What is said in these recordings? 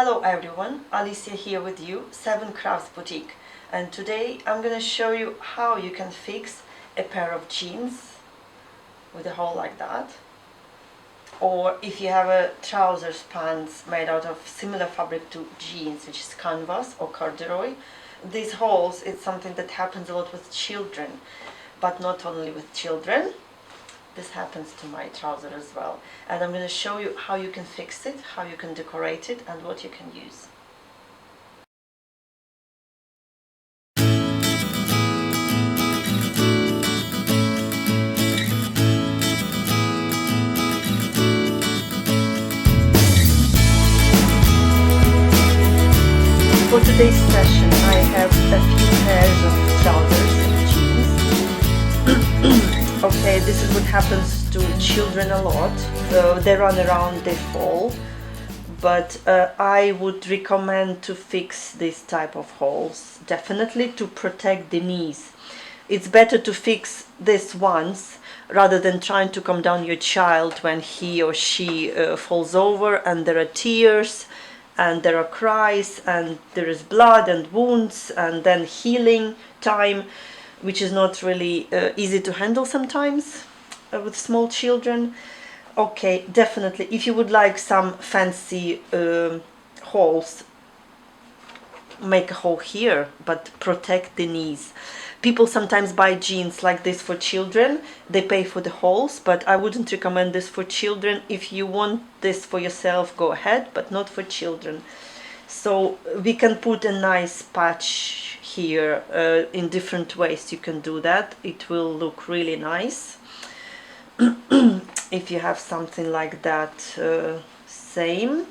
Hello everyone, Alicia here with you, Seven Crafts Boutique, and today I'm gonna show you how you can fix a pair of jeans with a hole like that, or if you have a trousers pants made out of similar fabric to jeans, which is canvas or corduroy. These holes, it's something that happens a lot with children, but not only with children. This happens to my trouser as well, and I'm going to show you how you can fix it, how you can decorate it, and what you can use. For today's session I have a few pairs of trousers and jeans. Okay, this is what happens to children a lot. They run around, they fall, but I would recommend to fix this type of holes, definitely to protect the knees. It's better to fix this once rather than trying to calm down your child when he or she falls over and there are tears and there are cries and there is blood and wounds and then healing time, which is not really easy to handle sometimes with small children. Okay, definitely, if you would like some fancy holes, make a hole here, but protect the knees. People sometimes buy jeans like this for children, they pay for the holes, but I wouldn't recommend this for children. If you want this for yourself, go ahead, but not for children. So we can put a nice patch here in different ways. You can do that, it will look really nice. If you have something like that, same,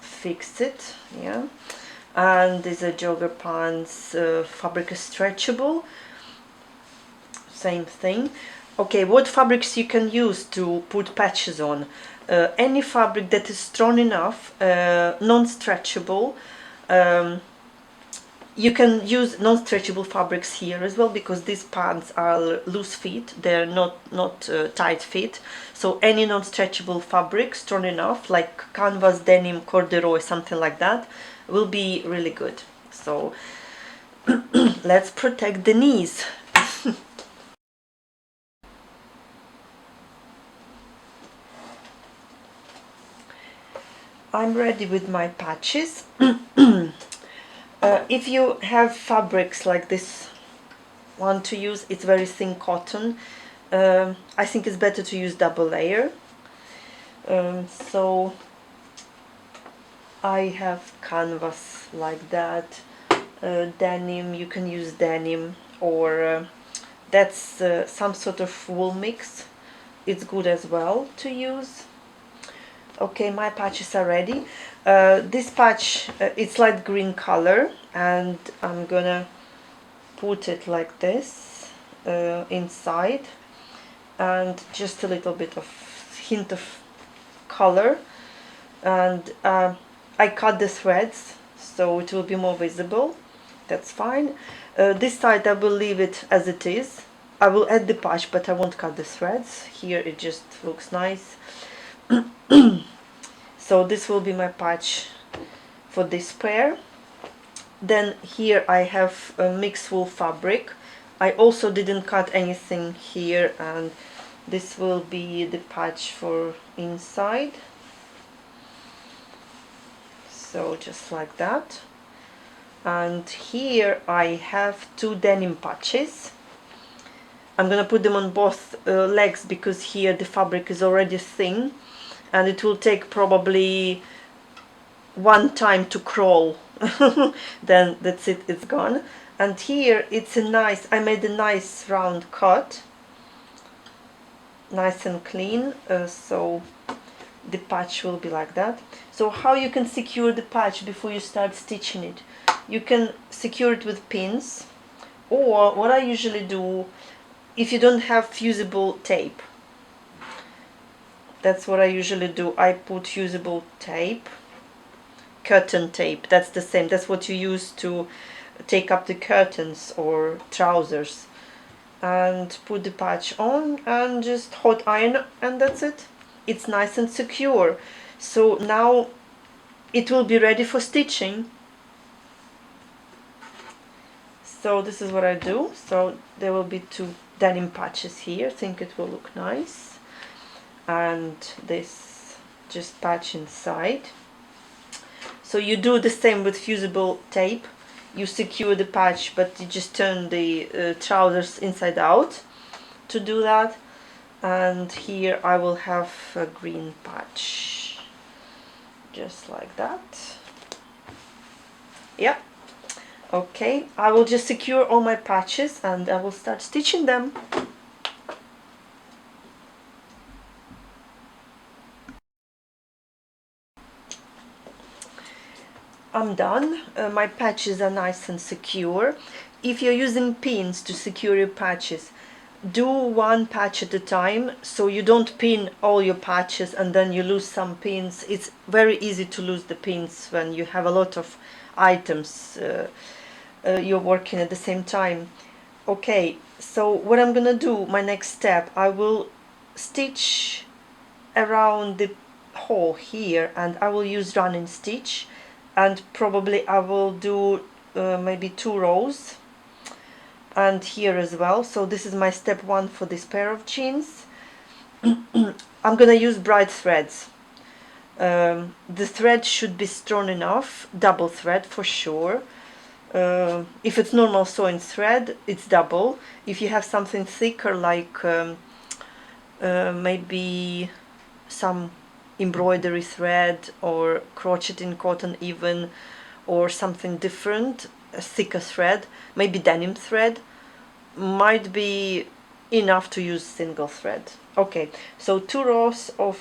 fix it, yeah. And these are jogger pants, fabric is stretchable, same thing. Okay, what fabrics you can use to put patches on? Any fabric that is strong enough, non-stretchable. You can use non-stretchable fabrics here as well, because these pants are loose fit, they're not tight fit. So any non-stretchable fabric strong enough, like canvas, denim, corduroy, something like that, will be really good. So let's protect the knees. I'm ready with my patches. If you have fabrics like this one to use, it's very thin cotton. I think it's better to use double layer. So I have canvas like that, denim, you can use denim, or that's some sort of wool mix, it's good as well to use. Okay, my patches are ready. This patch, it's light green color, and I'm gonna put it like this inside, and just a little bit of hint of color, and I cut the threads so it will be more visible. That's fine. This side I will leave it as it is. I will add the patch, but I won't cut the threads. Here it just looks nice. So this will be my patch for this pair. Then here I have a mixed wool fabric. I also didn't cut anything here, and this will be the patch for inside. So just like that. And here I have two denim patches. I'm gonna put them on both legs, because here the fabric is already thin and it will take probably one time to crawl. Then that's it, it's gone. And here it's a nice, I made a nice round cut, nice and clean, so the patch will be like that. So how you can secure the patch before you start stitching it? You can secure it with pins, or what I usually do, if you don't have fusible tape, that's what I usually do. I put fusible tape, curtain tape, that's the same, that's what you use to take up the curtains or trousers, and put the patch on and just hot iron, and that's it. It's nice and secure. So now it will be ready for stitching. So this is what I do. So there will be 2 denim patches here. I think it will look nice. And this just patch inside. So you do the same with fusible tape. You secure the patch, but you just turn the trousers inside out to do that. And here I will have a green patch, just like that. Yep. Okay, I will just secure all my patches and I will start stitching them. I'm done. My patches are nice and secure. If you're using pins to secure your patches, do 1 patch at a time, so you don't pin all your patches and then you lose some pins. It's very easy to lose the pins when you have a lot of items you're working at the same time. Okay, so what I'm gonna do, my next step, I will stitch around the hole here and I will use running stitch, and probably I will do maybe 2 rows, and here as well. So this is my step 1 for this pair of jeans. I'm gonna use bright threads. The thread should be strong enough, double thread for sure. If it's normal sewing thread, it's double. If you have something thicker, like maybe some embroidery thread or crocheting cotton even, or something different, a thicker thread, maybe denim thread, might be enough to use single thread. Okay, so 2 rows of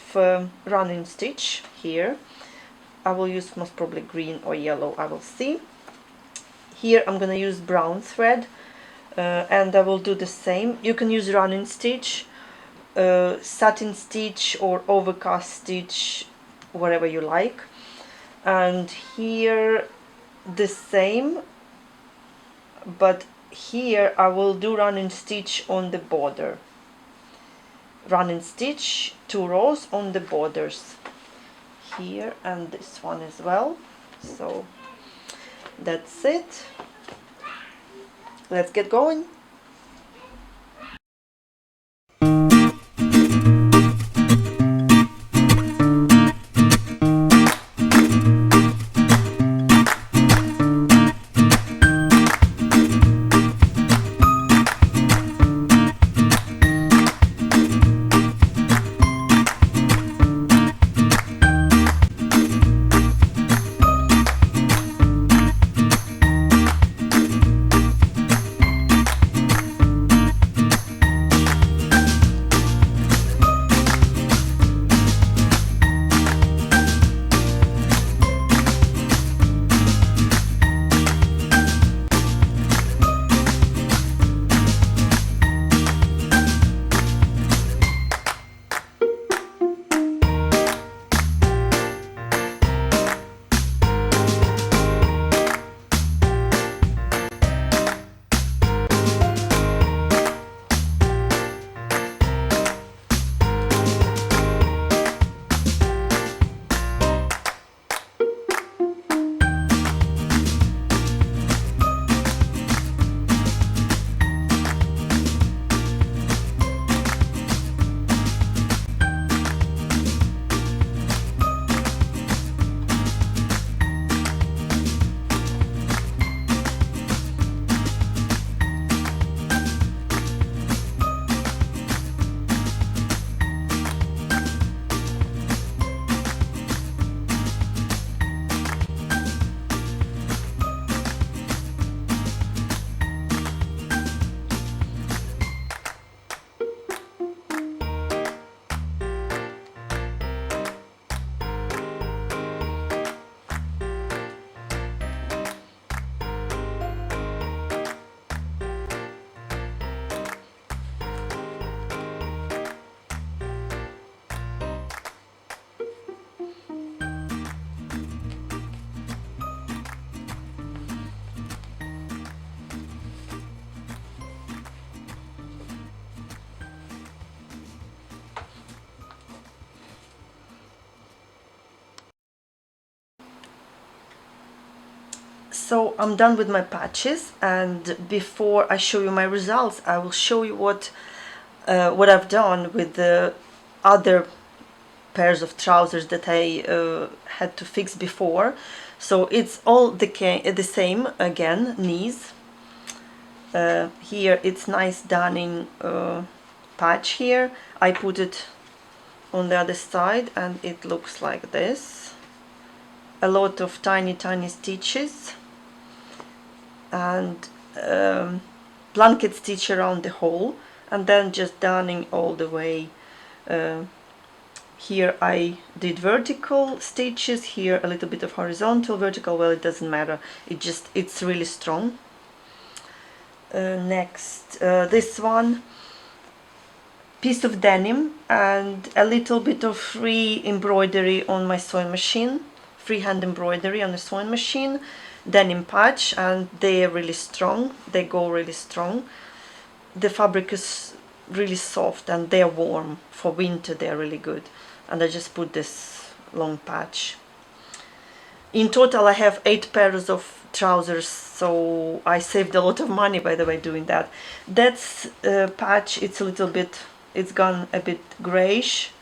running stitch here. I will use most probably green or yellow, I will see. Here I'm gonna use brown thread, and I will do the same. You can use running stitch, satin stitch or overcast stitch, whatever you like. And here the same, but here I will do running stitch on the border. Running stitch 2 rows on the borders here, and this one as well. So that's it. Let's get going. So I'm done with my patches, and before I show you my results, I will show you what I've done with the other pairs of trousers that I had to fix before. So it's all the same again, knees. Here it's nice darning patch here. I put it on the other side and it looks like this. A lot of tiny stitches and blanket stitch around the hole, and then just darning all the way. Here I did vertical stitches, here a little bit of horizontal, vertical, well, it doesn't matter, it's really strong. Next, this one, piece of denim and a little bit of free embroidery on my sewing machine, freehand embroidery on the sewing machine, denim patch, and they're really strong, they go really strong. The fabric is really soft and they're warm. For winter they're really good, and I just put this long patch. In total I have 8 pairs of trousers, so I saved a lot of money, by the way, doing that. That's patch, it's gone a bit grayish.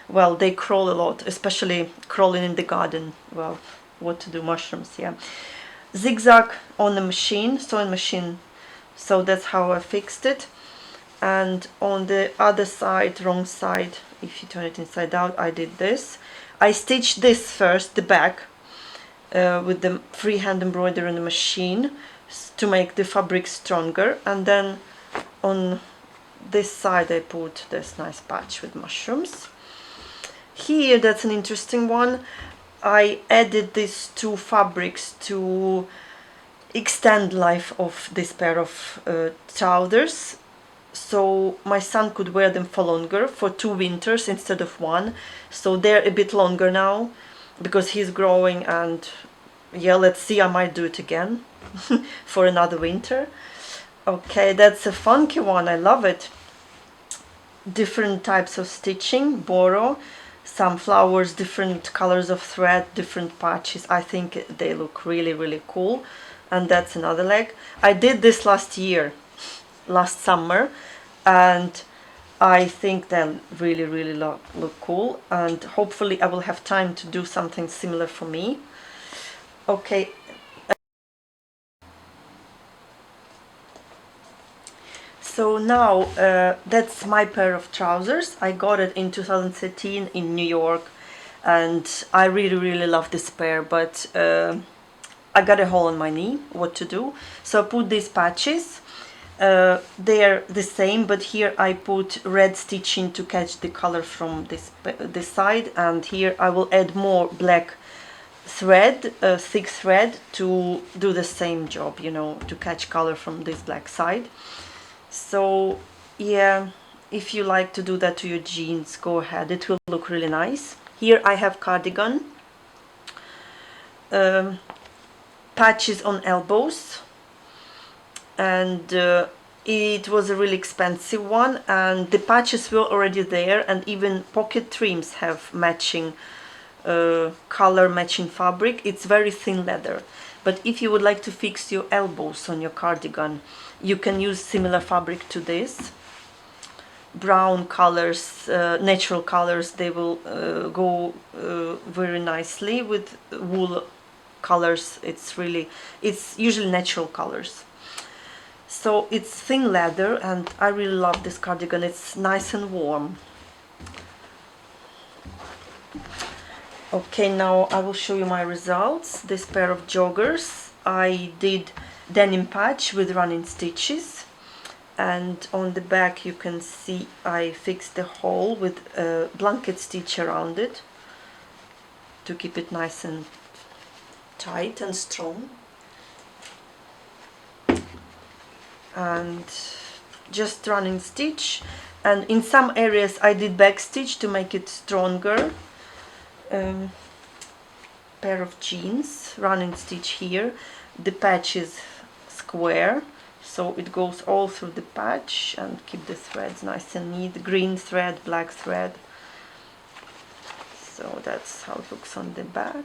Well, they crawl a lot, especially crawling in the garden. Well, what to do, mushrooms, yeah. Zigzag on the machine, sewing machine, so that's how I fixed it. And on the other side, wrong side, if you turn it inside out, I did this. I stitched this first, the back, with the freehand embroidery on the machine to make the fabric stronger, and then on this side I put this nice patch with mushrooms. Here, that's an interesting one. I added these 2 fabrics to extend life of this pair of trousers, so my son could wear them for longer, for 2 winters instead of 1. So they're a bit longer now because he's growing, and yeah, let's see, I might do it again for another winter. Okay, that's a funky one, I love it. Different types of stitching, borrow, some flowers, different colors of thread, different patches. I think they look really cool. And that's another leg. I did this last summer, and I think they really look cool, and hopefully I will have time to do something similar for me. Okay. So now that's my pair of trousers. I got it in 2013 in New York, and I really love this pair, but I got a hole in my knee. What to do? So I put these patches. They're the same, but here I put red stitching to catch the color from this side, and here I will add more black thread, thick thread, to do the same job, you know, to catch color from this black side. So yeah, if you like to do that to your jeans, go ahead, it will look really nice. Here I have cardigan, patches on elbows, and it was a really expensive one, and the patches were already there, and even pocket trims have matching color, matching fabric. It's very thin leather. But if you would like to fix your elbows on your cardigan, you can use similar fabric to this. Brown colors, natural colors, they will go very nicely with wool colors. It's usually natural colors. So it's thin leather, and I really love this cardigan. It's nice and warm. Okay, now I will show you my results. This pair of joggers, I did denim patch with running stitches, and on the back you can see I fixed the hole with a blanket stitch around it to keep it nice and tight and strong. And just running stitch, and in some areas I did back stitch to make it stronger. Pair of jeans, running stitch here. The patch is square, so it goes all through the patch, and keep the threads nice and neat. Green thread, black thread. So that's how it looks on the back.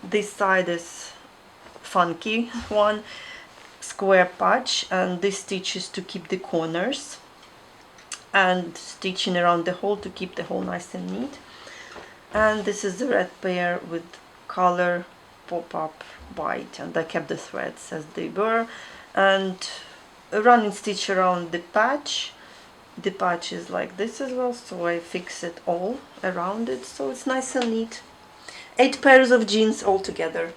This side is funky one, square patch, and this stitches to keep the corners, and stitching around the hole to keep the hole nice and neat. And this is the red pair with color pop-up white, and I kept the threads as they were, and a running stitch around the patch. The patch is like this as well, so I fix it all around it so it's nice and neat. 8 pairs of jeans all together.